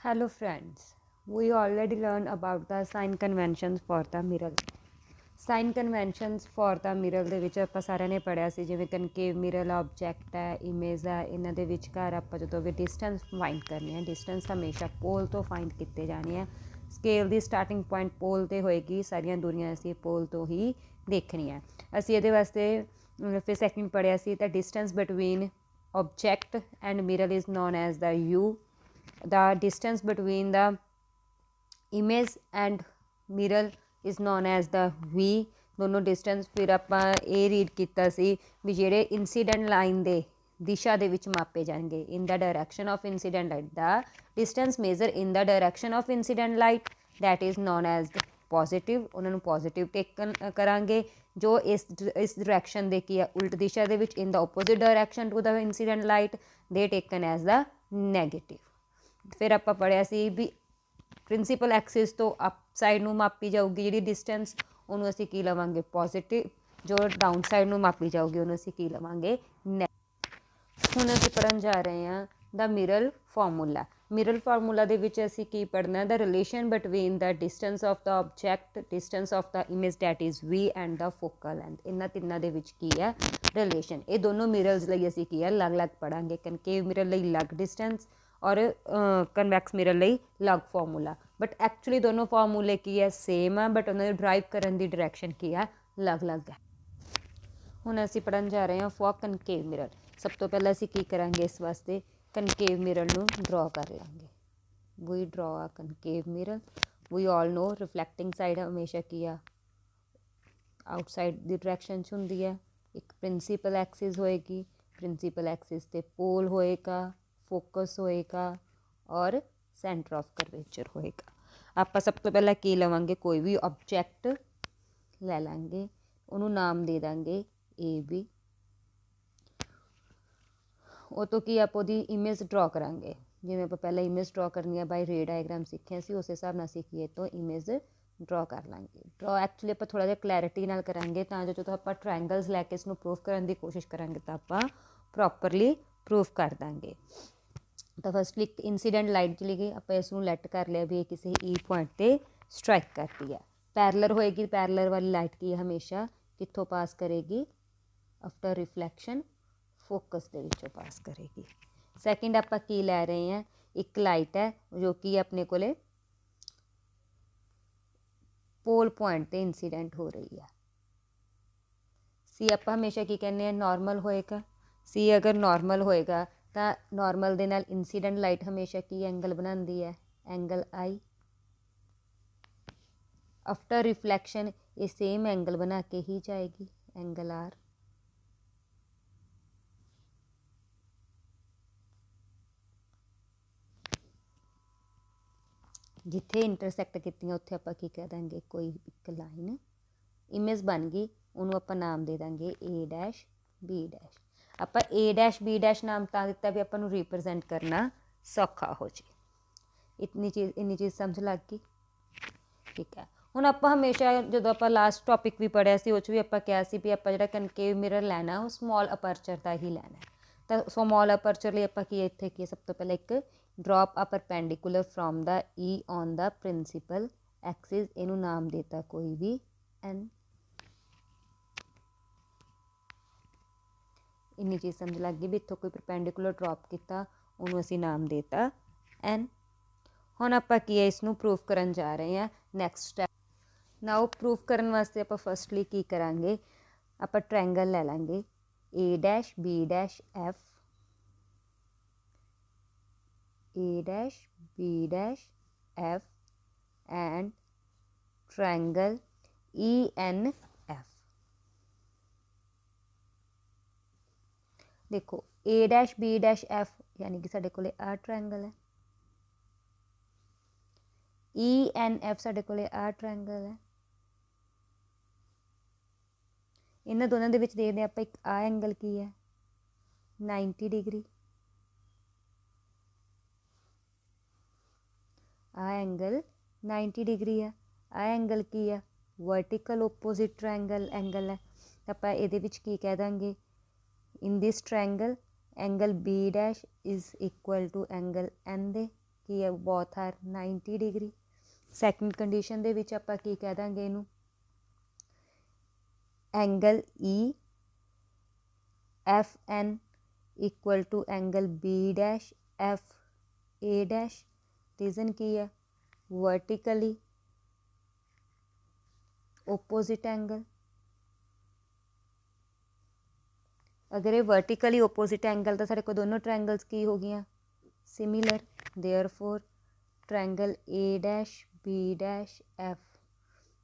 Hello friends, we already learned about the sign conventions for the mirror. Sign conventions for the mirror ਦੇ ਵਿੱਚ ਆਪਾਂ ਸਾਰਿਆਂ ਨੇ ਪੜ੍ਹਿਆ ਸੀ, ਜਿਵੇਂ ਕਨਕੇਵ ਮਿਰਰ ਆਬਜੈਕਟ ਹੈ, ਇਮੇਜ ਹੈ, ਇਹਨਾਂ ਦੇ ਵਿਚਕਾਰ ਆਪਾਂ ਜਦੋਂ ਵੀ ਡਿਸਟੈਂਸ ਫਾਈਂਡ ਕਰਨੀ ਹੈ, ਡਿਸਟੈਂਸ ਹਮੇਸ਼ਾ ਪੋਲ ਤੋਂ ਫਾਈਂਡ ਕੀਤੇ ਜਾਣੇ ਆ। ਸਕੇਲ ਦੀ ਸਟਾਰਟਿੰਗ ਪੁਆਇੰਟ ਪੋਲ 'ਤੇ ਹੋਏਗੀ, ਸਾਰੀਆਂ ਦੂਰੀਆਂ ਅਸੀਂ ਪੋਲ ਤੋਂ ਹੀ ਦੇਖਣੀਆਂ। ਅਸੀਂ ਇਹਦੇ ਵਾਸਤੇ ਫਿਰ ਸੈਕਿੰਡ ਪੜ੍ਹਿਆ ਸੀ ਤਾਂ distance between object and mirror is known as the you. the distance between the image and mirror is known as the v। दोनों डिस्टेंस फिर ਆਪਾਂ ਇਹ ਰੀਡ ਕੀਤਾ ਸੀ ਵੀ ਜਿਹੜੇ ਇਨਸੀਡੈਂਟ ਲਾਈਨ ਦੇ ਦਿਸ਼ਾ ਦੇ ਵਿੱਚ ਮਾਪੇ ਜਾਣਗੇ, in the direction of incident light the distance measure in the direction of incident light that is known as positive. ਉਹਨਾਂ ਨੂੰ ਪੋਜ਼ਿਟਿਵ ਟੇਕਨ ਕਰਾਂਗੇ। ਜੋ ਇਸ ਡਾਇਰੈਕਸ਼ਨ ਦੇ ਕੀ ਹੈ ਉਲਟ ਦਿਸ਼ਾ ਦੇ ਵਿੱਚ, in the opposite direction to the incident light, ਦੇ ਟੇਕਨ ਐਜ਼ ਦਾ ਨੈਗੇਟਿਵ। ਫਿਰ ਆਪਾਂ ਪੜ੍ਹਿਆ ਸੀ ਵੀ ਪ੍ਰਿੰਸੀਪਲ ਐਕਸਿਸ ਤੋਂ ਅਪ ਸਾਈਡ ਨੂੰ ਮਾਪੀ ਜਾਊਗੀ ਜਿਹੜੀ ਡਿਸਟੈਂਸ, ਉਹਨੂੰ ਅਸੀਂ ਕੀ ਲਵਾਂਗੇ ਪੋਜ਼ਿਟਿਵ। ਜੋ ਡਾਊਨ ਸਾਈਡ ਨੂੰ ਮਾਪੀ ਜਾਊਗੀ ਉਹਨੂੰ ਅਸੀਂ ਕੀ ਲਵਾਂਗੇ ਨੈਗੇਟਿਵ। ਹੁਣ ਅਸੀਂ ਪੜ੍ਹਨ ਜਾ ਰਹੇ ਹਾਂ the mirror formula. Mirror formula ਦੇ ਵਿੱਚ ਅਸੀਂ ਕੀ ਪੜ੍ਹਨਾ, the relation between the distance of the object, distance of the image that is v and the focal length. ਇਹਨਾਂ ਤਿੰਨਾਂ ਦੇ ਵਿੱਚ ਕੀ ਹੈ ਰਿਲੇਸ਼ਨ। ਇਹ ਦੋਨੋਂ ਮਿਰਰਸ ਲਈ ਅਸੀਂ ਕੀ ਹੈ ਅਲੱਗ-ਅਲੱਗ ਪੜ੍ਹਾਂਗੇ। ਕਨਕੇਵ ਮਿਰਰ ਲਈ ਅਲੱਗ ਡਿਸਟੈਂਸ ਔਰ ਕਨਵੈਕਸ ਮਿਰਰ ਲਈ ਅਲੱਗ ਫਾਰਮੂਲਾ। ਬਟ ਐਕਚੁਅਲੀ ਦੋਨੋਂ ਫਾਰਮੂਲੇ ਕੀ ਹੈ ਸੇਮ ਆ, ਬਟ ਉਹਨਾਂ ਦੇ ਡਰਾਈਵ ਕਰਨ ਦੀ ਡਾਇਰੈਕਸ਼ਨ ਕੀ ਆ ਅਲੱਗ-ਅਲੱਗ ਹੈ। ਹੁਣ ਅਸੀਂ ਪੜ੍ਹਨ ਜਾ ਰਹੇ ਹਾਂ ਫॉर ਕਨਕੇਵ ਮਿਰਰ। ਸਭ ਤੋਂ ਪਹਿਲਾਂ ਅਸੀਂ ਕੀ ਕਰਾਂਗੇ, ਇਸ ਵਾਸਤੇ ਕਨਕੇਵ ਮਿਰਰ ਨੂੰ ਡਰਾ ਕਰ ਲਾਂਗੇ। ਵੀ ਡਰਾ ਆ ਕਨਕੇਵ ਮਿਰਰ। ਵੀ ਆਲ ਨੋ ਰਿਫਲੈਕਟਿੰਗ ਸਾਈਡ ਹਮੇਸ਼ਾ ਕੀ ਆ ਆਊਟਸਾਈਡ ਦੀ ਡਾਇਰੈਕਸ਼ਨ 'ਚ ਹੁੰਦੀ ਹੈ। ਇੱਕ ਪ੍ਰਿੰਸੀਪਲ ਐਕਸਿਸ ਹੋਏਗੀ, ਪ੍ਰਿੰਸੀਪਲ ਐਕਸਿਸ 'ਤੇ ਪੋਲ ਹੋਏਗਾ, ਫੋਕਸ ਹੋਏਗਾ ਔਰ ਸੈਂਟਰ ਆਫ ਕਰਵੇਚਰ ਹੋਏਗਾ। ਆਪਾਂ ਸਭ ਤੋਂ ਪਹਿਲਾਂ ਕੀ ਲਵਾਂਗੇ, ਕੋਈ ਵੀ ਆਬਜੈਕਟ ਲੈ ਲਾਂਗੇ, ਉਹਨੂੰ ਨਾਮ ਦੇ ਦਾਂਗੇ ਏ ਬੀ। ਉਹ ਤੋਂ ਕੀ ਆਪਾਂ ਉਹਦੀ ਇਮੇਜ ਡਰਾ ਕਰਾਂਗੇ। ਜਿਵੇਂ ਆਪਾਂ ਪਹਿਲਾਂ ਇਮੇਜ ਡਰਾ ਕਰਨੀ ਹੈ ਬਾਈ ਰੇ ਡਾਇਗਰਾਮ ਸਿੱਖਿਆ ਸੀ, ਉਸ ਹਿਸਾਬ ਨਾਲ ਅਸੀਂ ਕੀ ਤੋਂ ਇਮੇਜ ਡਰਾ ਕਰ ਲਾਂਗੇ। ਡਰਾ ਐਕਚੁਅਲੀ ਆਪਾਂ ਥੋੜ੍ਹਾ ਜਿਹਾ ਕਲੈਰਿਟੀ ਨਾਲ ਕਰਾਂਗੇ ਤਾਂ ਜੋ ਜਦੋਂ ਆਪਾਂ ਟਰਾਇੰਗਲਸ ਲੈ ਕੇ ਇਸਨੂੰ ਪ੍ਰੂਫ ਕਰਨ ਦੀ ਕੋਸ਼ਿਸ਼ ਕਰਾਂਗੇ ਤਾਂ ਆਪਾਂ ਪ੍ਰੋਪਰਲੀ ਪ੍ਰੂਫ ਕਰ ਦਾਂਗੇ। ਤਾਂ ਫਸਟਲੀ ਇੱਕ ਇੰਸੀਡੈਂਟ ਲਾਈਟ ਚਲੀ ਗਈ, ਆਪਾਂ ਇਸ ਨੂੰ ਲੈਟ ਕਰ ਲਿਆ ਵੀ ਇਹ ਕਿਸੇ ਈ ਪੁਆਇੰਟ 'ਤੇ ਸਟਰਾਈਕ ਕਰਦੀ ਹੈ। ਪੈਰਲਰ ਹੋਏਗੀ, ਪੈਰਲਰ ਵਾਲੀ ਲਾਈਟ ਕੀ ਹਮੇਸ਼ਾ ਕਿੱਥੋਂ ਪਾਸ ਕਰੇਗੀ, ਆਫਟਰ ਰਿਫਲੈਕਸ਼ਨ ਫੋਕਸ ਦੇ ਵਿੱਚੋਂ ਪਾਸ ਕਰੇਗੀ। ਸੈਕਿੰਡ ਆਪਾਂ ਕੀ ਲੈ ਰਹੇ ਹਾਂ, ਇੱਕ ਲਾਈਟ ਹੈ ਜੋ ਕਿ ਆਪਣੇ ਕੋਲੇ ਪੋਲ ਪੁਆਇੰਟ 'ਤੇ ਇੰਸੀਡੈਂਟ ਹੋ ਰਹੀ ਹੈ। ਸੀ ਆਪਾਂ ਹਮੇਸ਼ਾ ਕੀ ਕਹਿੰਦੇ ਹਾਂ ਨੋਰਮਲ ਹੋਏਗਾ। ਸੀ ਅਗਰ ਨੋਰਮਲ ਹੋਏਗਾ ਤਾਂ ਨੋਰਮਲ ਦੇ ਨਾਲ ਇੰਸੀਡੈਂਟ ਲਾਈਟ ਹਮੇਸ਼ਾ ਕੀ ਐਂਗਲ ਬਣਾਉਂਦੀ ਹੈ, ਐਂਗਲ ਆਈ। ਆਫਟਰ ਰਿਫਲੈਕਸ਼ਨ ਇਹ ਸੇਮ ਐਂਗਲ ਬਣਾ ਕੇ ਹੀ ਜਾਏਗੀ, ਐਂਗਲ ਆਰ। ਜਿੱਥੇ ਇੰਟਰਸੈਕਟ ਕੀਤੀਆਂ ਉੱਥੇ ਆਪਾਂ ਕੀ ਕਹਿ ਦਾਂਗੇ, ਕੋਈ ਇੱਕ ਲਾਈਨ ਇਮੇਜ ਬਣ ਗਈ, ਉਹਨੂੰ ਆਪਾਂ ਨਾਮ ਦੇ ਦਾਂਗੇ ਏ ਡੈਸ਼ ਬੀ ਡੈਸ਼। ਆਪਾਂ ਏ ਡੈਸ਼ ਬੀ ਡੈਸ਼ ਨਾਮ ਤਾਂ ਦਿੱਤਾ ਵੀ ਆਪਾਂ ਨੂੰ ਰਿਪਰਜੈਂਟ ਕਰਨਾ ਸੌਖਾ ਹੋ ਜੇ। ਇੰਨੀ ਚੀਜ਼ ਸਮਝ ਲੱਗ ਗਈ, ਠੀਕ ਹੈ। ਹੁਣ ਆਪਾਂ ਹਮੇਸ਼ਾ ਜਦੋਂ ਆਪਾਂ ਲਾਸਟ ਟੋਪਿਕ ਵੀ ਪੜ੍ਹਿਆ ਸੀ ਉਹ 'ਚ ਵੀ ਆਪਾਂ ਕਿਹਾ ਸੀ ਵੀ ਆਪਾਂ ਜਿਹੜਾ ਕਨਕੇਵ ਮਿਰਰ ਲੈਣਾ ਉਹ ਸਮੋਲ ਅਪਰਚਰ ਦਾ ਹੀ ਲੈਣਾ। ਤਾਂ ਸਮੋਲ ਅਪਰਚਰ ਲਈ ਆਪਾਂ ਕੀ ਇੱਥੇ ਕੀ ਸਭ ਤੋਂ ਪਹਿਲਾਂ ਇੱਕ ਡਰੋਪ ਆ perpendicular from the E on the principal Axis, ਇਹਨੂੰ ਨਾਮ ਦੇਤਾ ਕੋਈ ਵੀ ਐਨ। ਇੰਨੀ ਚੀਜ਼ ਸਮਝ ਲੱਗ ਗਈ ਵੀ ਇੱਥੋਂ ਕੋਈ ਪਰਪੈਂਡੀਕੂਲਰ ਡਰੋਪ ਕੀਤਾ, ਉਹਨੂੰ ਅਸੀਂ ਨਾਮ ਦੇਤਾ ਐਨ। ਹੁਣ ਆਪਾਂ ਕੀ ਹੈ ਇਸਨੂੰ ਪ੍ਰੂਫ ਕਰਨ ਜਾ ਰਹੇ ਹਾਂ ਨੈਕਸਟ ਸਟੈਪ। ਨਾਓ ਪ੍ਰੂਫ ਕਰਨ ਵਾਸਤੇ ਆਪਾਂ ਫਸਟਲੀ ਕੀ ਕਰਾਂਗੇ, ਆਪਾਂ ਟਰਾਇੰਗਲ ਲੈ ਲਾਂਗੇ A dash B dash F, A dash B dash F and triangle E N F. ਦੇਖੋ A dash B dash F ਯਾਨੀ ਕਿ ਸਾਡੇ ਕੋਲੇ ਆਹ ਟਰਾਇੰਗਲ ਹੈ, ਈ ਐਨ ਐਫ ਸਾਡੇ ਕੋਲੇ ਆਹ ਟਰਾਇੰਗਲ ਹੈ। ਇਹਨਾਂ ਦੋਨਾਂ ਦੇ ਵਿੱਚ ਦੇਖਦੇ ਆਪਾਂ ਇੱਕ ਆਹ ਐਂਗਲ ਕੀ ਹੈ 90 ਡਿਗਰੀ, ਆਹ ਐਂਗਲ 90 ਡਿਗਰੀ ਹੈ। ਆਹ ਐਂਗਲ ਕੀ ਹੈ ਵਰਟੀਕਲ ਓਪੋਜ਼ਿਟ ਟਰਾਇੰਗਲ ਐਂਗਲ ਹੈ। ਆਪਾਂ ਇਹਦੇ ਵਿੱਚ ਕੀ ਕਹਿ ਦਾਂਗੇ, in this triangle angle B dash is equal to angle N ਦੇ, ਕੀ ਹੈ both are 90 degree. Second condition ਦੇ ਵਿੱਚ ਆਪਾਂ ਕੀ ਕਹਿ ਦਾਂਗੇ ਇਹਨੂੰ, angle E F N equal to angle B dash F A dash. Reason ਕੀ ਹੈ, ਵਰਟੀਕਲੀ ਓਪੋजिट एंगल। अगर ये वर्टिकली ओपोजिट एंगल तो साढ़े को दोनों ट्रायंगल्स की हो गई similar, therefore triangle A dash B dash F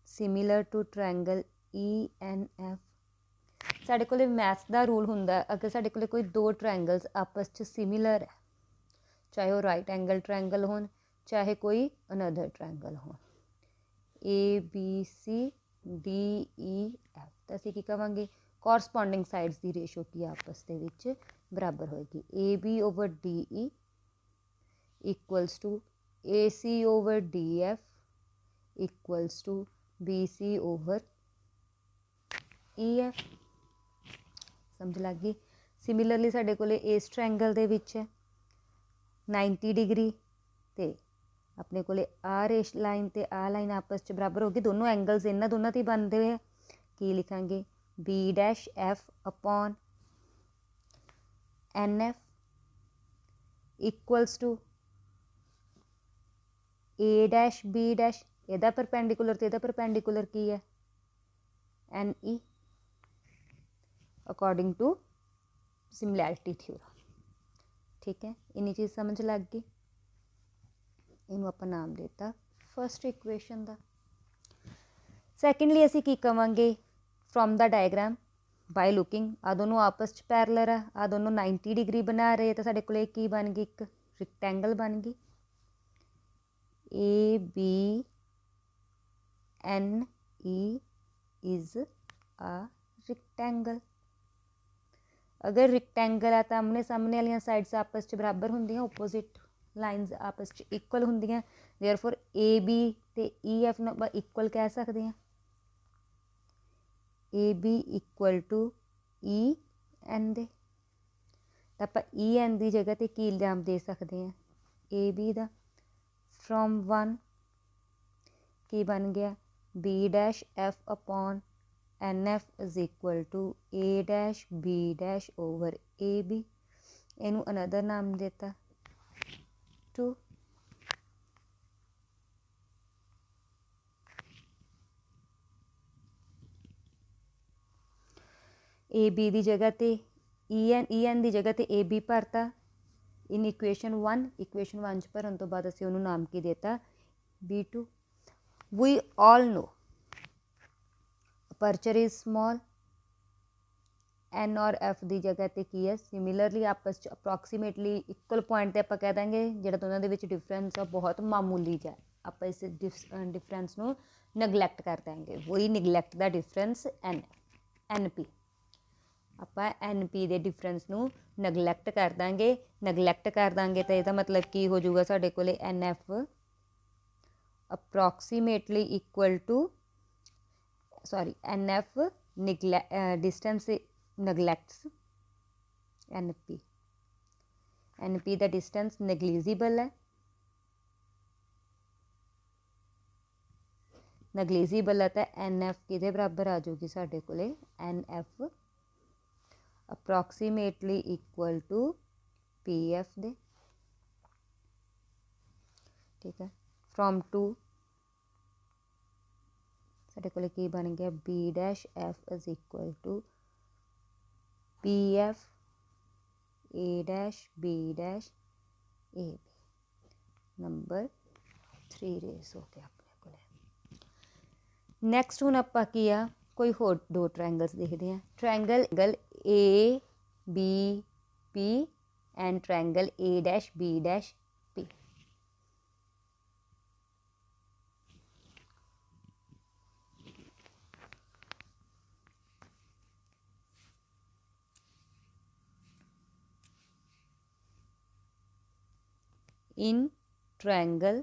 similar to triangle E N F. साढ़े को मैथ्स का रूल हुंदा है, अगर साढ़े को कोई दो ट्रायंगल्स आपस च सिमिलर है, चाहे वो राइट एंगल ट्रायंगल हो चाहे कोई अनदर ट्रायंगल हो, A B C D E F, तो असीं की कहांगे कॉरसपॉन्डिंग साइड्स की रेशो की आपस के विच बराबर होएगी। A B over D E equals to A C over D F equals to B C over E F. समझ लग गई। सिमिलरली साडे कोले इस ट्रायंगल दे विच 90 डिग्री ते अपने को आ रेश लाइन ते आ लाइन आपस च बराबर होगी, दोनों एंगल्स इन्होंने दोनों ते बनते हैं। की लिखांगे B dash F upon N F equals to A dash B dash, एदा परपेंडिकुलर तो एदा परपेंडिकुलर की है N E according to similarity theorem. ठीक है, इन्नी चीज़ समझ लग गई। इनू आप नाम देता फर्स्ट इक्वेशन का। सैकेंडली असी की कवांगे, from the diagram by looking आ दोनों आपस च पैरलर है, आ दोनों 90 डिग्री बना रहे, तो साढ़े को की बन गई, एक रिक्टेंगल बन गई A B N E is a rectangle. अगर रिक्टेंगल है तो आमने सामने वाली साइड्स आपस च बराबर होंदियां, ओपोजिट लाइनस आपस च इक्वल होंदियां, देयरफॉर ए बी ते ई एफ नूं इक्वल कह सकते हैं। A B equal to E N दे, तो आप ई एन की जगह ते की नाम दे सकते हैं ए बी का। फ्रॉम वन की बन गया B dash F upon N F is equal to A dash B dash over A B. इनू अनदर नाम देता टू। ए बी की जगह ते ई एन की जगह ते ए बी भरता इन इक्वेशन वन च भरन तो बाद असीं उन्होंने नाम की देता B two. We all know aperture is small, N और एफ की जगह ते की है सिमिलरली आपस अप्रॉक्सीमेटली इक्वल पॉइंट ते आप कह देंगे जो दोनों के डिफरेंस है बहुत मामूली जा, आप इस डिफरेंस को नगलैक्ट कर देंगे। वही neglect the difference N P, आप एन पी के डिफरेंस को नगलैक्ट कर देंगे। नगलैक्ट कर देंगे तो यदा मतलब की हो जाऊगा साढ़े को N F approximately equal to sorry N F distance neglects N P का डिस्टेंस नगलीजिबल है। नगलीजिबल है तो एन एफ कि बराबर आ जाऊगी साढ़े को N F approximately equal to P F दे। ठीक है, फ्रॉम टू साढ़े को की बन गया B dash F is equal to P F A dash B dash A B. Number 3 रेस हो गया अपने को। नैक्सट हुण आपां की आ कोई होर दो ट्रायंगल्स देखते हैं। Triangle A B P and triangle A dash B dash P. In triangle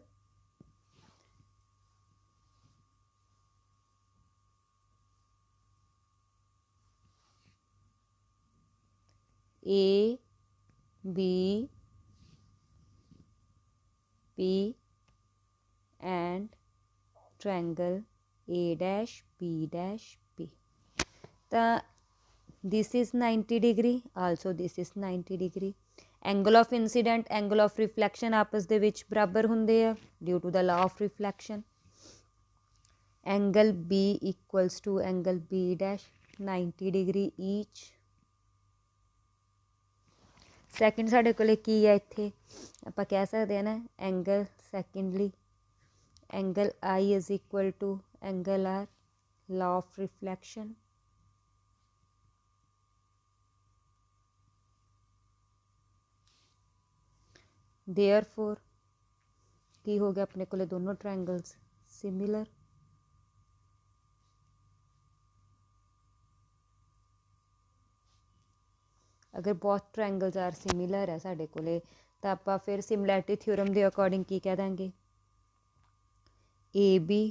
A B P and triangle A dash B dash B. This is 90 degree, also this is 90 degree. Angle of incident angle of reflection आपस ਦੇ ਵਿੱਚ ਬਰਾਬਰ ਹੁੰਦੇ ਆ ਡਿਊ to the law of reflection. Angle B equals to angle B dash 90 degree each. Second ਸਾਡੇ ਕੋਲੇ ਕੀ ਹੈ ਇੱਥੇ ਆਪਾਂ ਕਹਿ ਸਕਦੇ ਹਾਂ ਨਾ angle secondly angle I is equal to angle R, law of reflection. Therefore की हो गया अपने को दोनों ट्रायंगल्स सिमिलर. अगर बहुत ट्रायंगल्स आर सिमिलर है साढ़े कोले तो आप फिर सिमिलैरिटी थ्योरम के अकॉर्डिंग की कह देंगे A B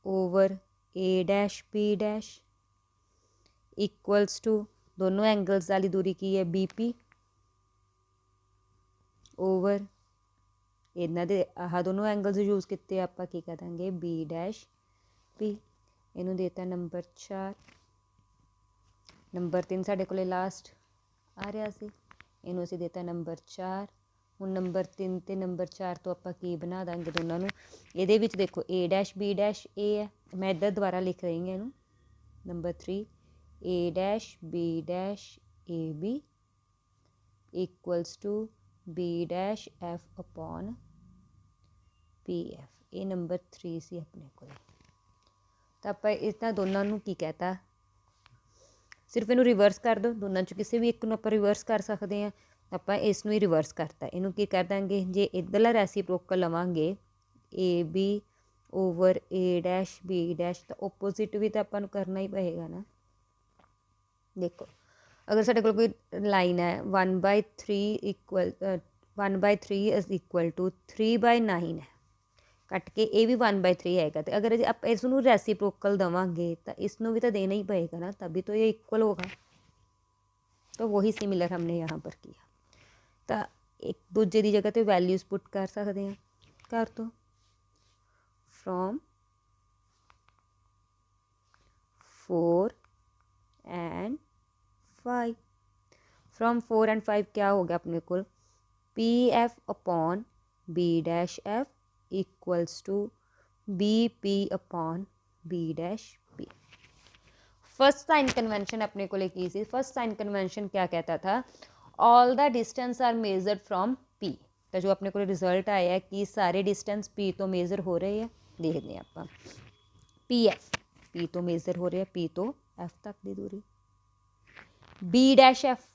over A dash B dash equals to दोनों एंगल्स वाली दूरी की है बी पी ओवर इन्हों के आह दोनों एंगल्स यूज़ किए आप की कह देंगे बी डैश पी. इनू देता नंबर 4. नंबर 3 साढ़े को लास्ट आ रहा से इनू असी देता नंबर 4. हूँ नंबर 3 तो नंबर 4 तो आप की बना देंगे दोनों. ये देखो A dash B dash A है, मैं इधर दोबारा लिख रही हूँ इनू. Number 3 A dash B dash A B equals to B dash F upon P F. ये नंबर 3 सी अपने को. तो आप इतना दोनों की कहता सिर्फ इनू रिवर्स कर दो, दोनों चो किसी भी एक नूं आपां रिवर्स कर सकते हैं. आप इसनूं ही रिवर्स करता इनू की कर देंगे जे इधरला रेसिप्रोकल लवांगे A B over A dash B dash तो ओपोजिट भी तो आपां नूं करना ही पएगा ना. देखो अगर साढ़े कोल कोई लाइन है 1/3 इक्वल 1/3 इज इक्वल टू 3/9 है कट के ये भी 1/3 आएगा. तो अगर आप इसनूं रेसिप्रोकल देवांगे तो इसनूं भी तो देना ही पड़ेगा ना, तभी तो ये इक्वल होगा. तो वही सिमिलर हमने यहाँ पर किया. तो एक दूजे की जगह तो वैल्यूज़ पुट कर सकते हैं. कर दो फ्रॉम 4 एंड 5. फ्रॉम 4 एंड 5 क्या हो गया अपने को P F upon B dash F equals to B P upon B dash P. First sign convention अपने को की सी. फर्स्ट साइन कन्वेंशन क्या कहता था all the distance are measured from P. तो जो अपने को रिजल्ट आया है कि सारे डिस्टेंस पी तो मेजर हो रहे हैं. देखते हैं आप पी एफ पी तो मेजर हो रहे हैं पी तो एफ तक की दूरी. बी डैश एफ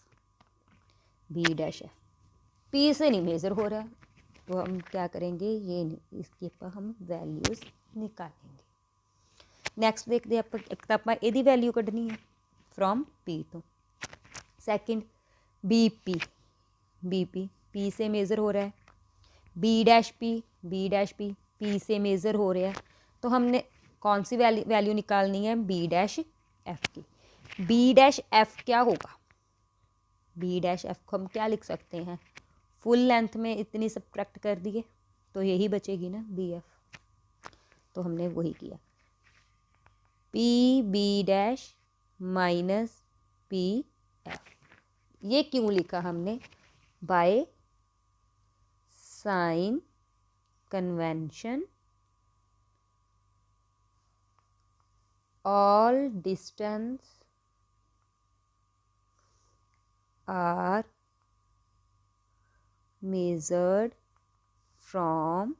पी से नहीं मेजर हो रहा तो हम क्या करेंगे ये नहीं इसकी हम वैल्यूज़ निकालेंगे. नैक्सट देखते आप एक तो आप यदी वैल्यू कढ़नी है फ्रॉम पी तो. सैकेंड बी पी पी से मेज़र हो रहा है. बी डैश पी पी से मेज़र हो रहा है. तो हमने कौन सी वैल्यू निकालनी है बी डैश एफ की. बी डैश एफ क्या होगा बी डैश एफ को हम क्या लिख सकते हैं फुल लेंथ में इतनी सब्ट्रैक्ट कर दिए तो यही बचेगी ना बी एफ. तो हमने वही किया P B dash minus P F. ये क्यों लिखा हमने by sign convention all distance are measured from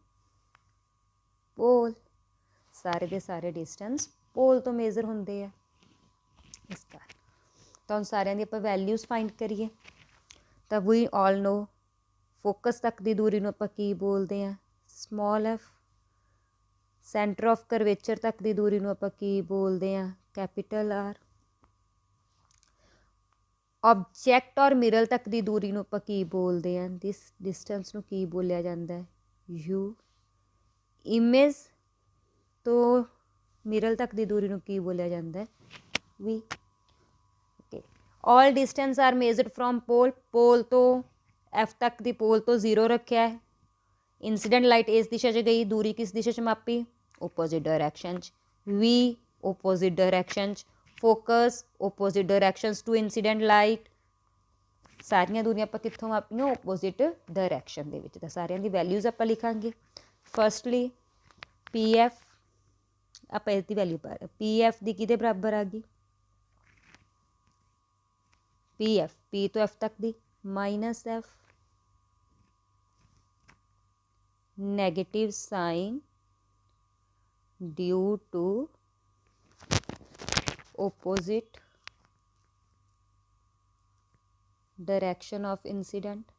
pole. सारे के सारे डिस्टेंस पोल तो मेजर होंगे है. इसका तो हम सारे दी आप वैल्यूज़ फाइंड करिए. तो वी ऑल नो फोकस तक की दूरी को आप की बोलते हैं small F. Centre of curvature तक की दूरी को आप की बोलते हैं कैपिटल आर. ऑब्जैक्ट और मिरर तक की दूरी को आप की बोलते हैं दिस डिस्टेंस को की बोलिया जाता है यू. इमेज तो मिरर तक की दूरी को की बोलिया जाता है v. Okay all distance are measured from pole. Pole तो एफ तक की पोल तो 0 रखा है इंसीडेंट लाइट इस दिशा 'ਚ गई, दूरी किस दिशा 'ਚ मापी, ओपोजिट डायरैक्शन 'ਚ, वी ओपोजिट डायरैक्शन 'ਚ, focus opposite directions to incident light, सारियां दूरियां ਆਪਾਂ ਕਿੱਥੋਂ ਮਾਪੀਆਂ ओपोजिट डायरैक्शन ਦੇ ਵਿੱਚ। ਤਾਂ ਸਾਰਿਆਂ ਦੀ ਵੈਲਿਊਜ਼ ਆਪਾਂ ਲਿਖਾਂਗੇ। ਫਸਟਲੀ ਪੀ ਐਫ, ਆਪਾਂ ਇਸ ਦੀ ਵੈਲਿਊ ਪਾ ਰਹੇ, ਪੀ ਐਫ ਦੀ ਕਿਹਦੇ ਬਰਾਬਰ ਆ ਗਈ, ਪੀ ਐਫ ਪੀ ਤੋਂ ਐਫ ਤੱਕ ਦੀ minus F negative sign due to opposite direction of incident,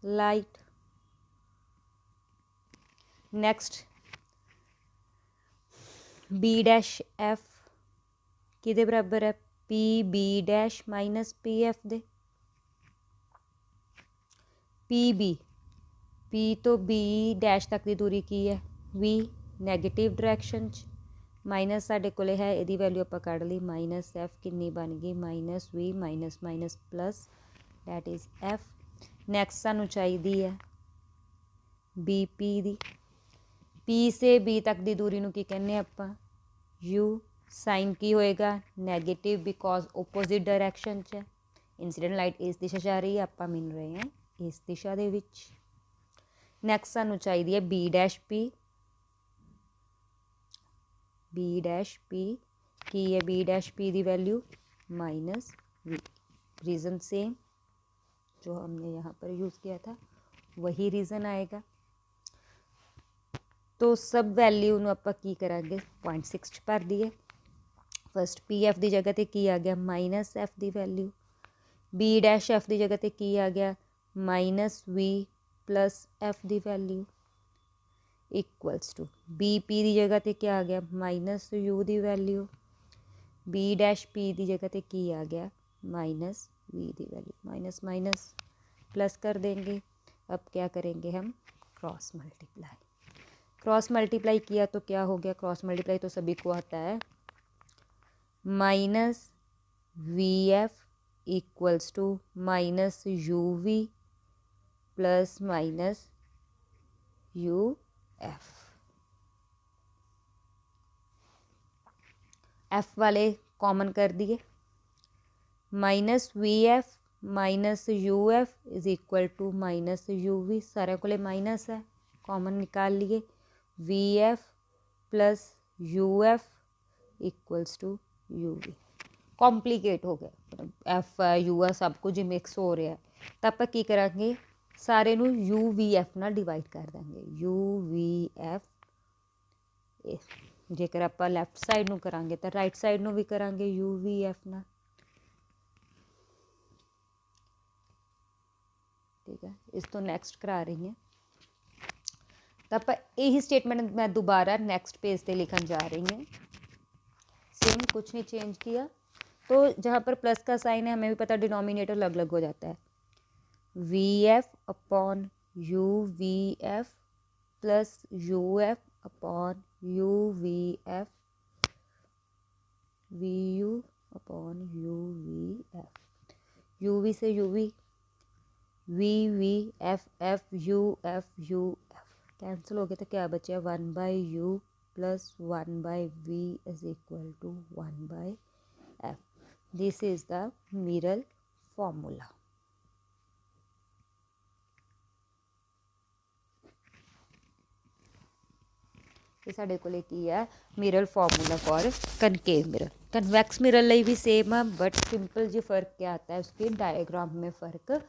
light. Next b dash f किदे बराबर है, P B dash minus P F दे, पी बी पी तो बी डैश तक की दूरी की है वी नैगेटिव डायरैक्शन माइनस साढ़े को है यदी वैल्यू आप कढ़ ली माइनस एफ किन्नी बन गई minus V minus minus plus that is F. Next सानू चाहिए है बी पी दी, पी से बी तक की दूरी नू की कहने आप यू, साइन की होएगा नैगेटिव बिकॉज ओपोजिट डायरैक्शन च है, इंसीडेंट लाइट इस दिशा जा रही है, आप मिल रहे हैं इस दिशा दे विच। नैक्सट सानू चाहिए है B dash P, B dash P की है बी डैश पी दी value minus V, reason same जो हमने यहाँ पर यूज़ किया था वही रीज़न आएगा। तो सब वैल्यू नू आपां की करांगे 0.6 भर दिए। फस्ट पी एफ की जगह पर की आ गया माइनस एफ की वैल्यू, बी डैश एफ की जगह पर की आ गया माइनस वी प्लस एफ की value equals to B P की जगह पर क्या आ गया माइनस यू की वैल्यू, बी डैश पी की जगह पर की आ गया माइनस वी की वैल्यू, माइनस माइनस प्लस कर देंगे। अब क्या करेंगे हम क्रॉस मल्टीप्लाई, क्रॉस मल्टीप्लाई किया तो क्या हो गया, क्रॉस मल्टीप्लाई तो सभी को आता है, minus V F equals to minus U V plus minus U F. F वाले कॉमन कर दिए, minus V F minus U F is equal to minus U V, सारे को माइनस है कॉमन निकाल लिए, V F plus you F equals to U V. Complicate हो गया, एफ यू है सब कुछ मिक्स हो रहा है, तो आप की करांगे सारे नू यू वी एफ ना डिवाइड कर देंगे, यू वी एफ, जेकर आप लैफ्ट साइड नू करांगे तो राइट साइड नू भी करांगे यू वी एफ ना, ठीक है। इस तो नैक्सट करा रही हैं, तो आप यही स्टेटमेंट मैं दोबारा नेक्स्ट पेज पे लिखन जा रही हैं, सेम कुछ नहीं चेंज किया। तो जहाँ पर प्लस का साइन है हमें भी पता डिनोमिनेटर अलग अलग हो जाता है, v f upon u v F plus you f upon u v f, v u upon u v f, u v से u v v f f u f cancel हो गया, तो क्या बचा 1/u plus 1/v is equal to 1/f। This is the mirror formula. ये साढ़े को की है mirror formula for concave mirror. Convex mirror भी सेम है, बट सिंपल जी फर्क क्या आता है उसके डायग्राम में फ़र्क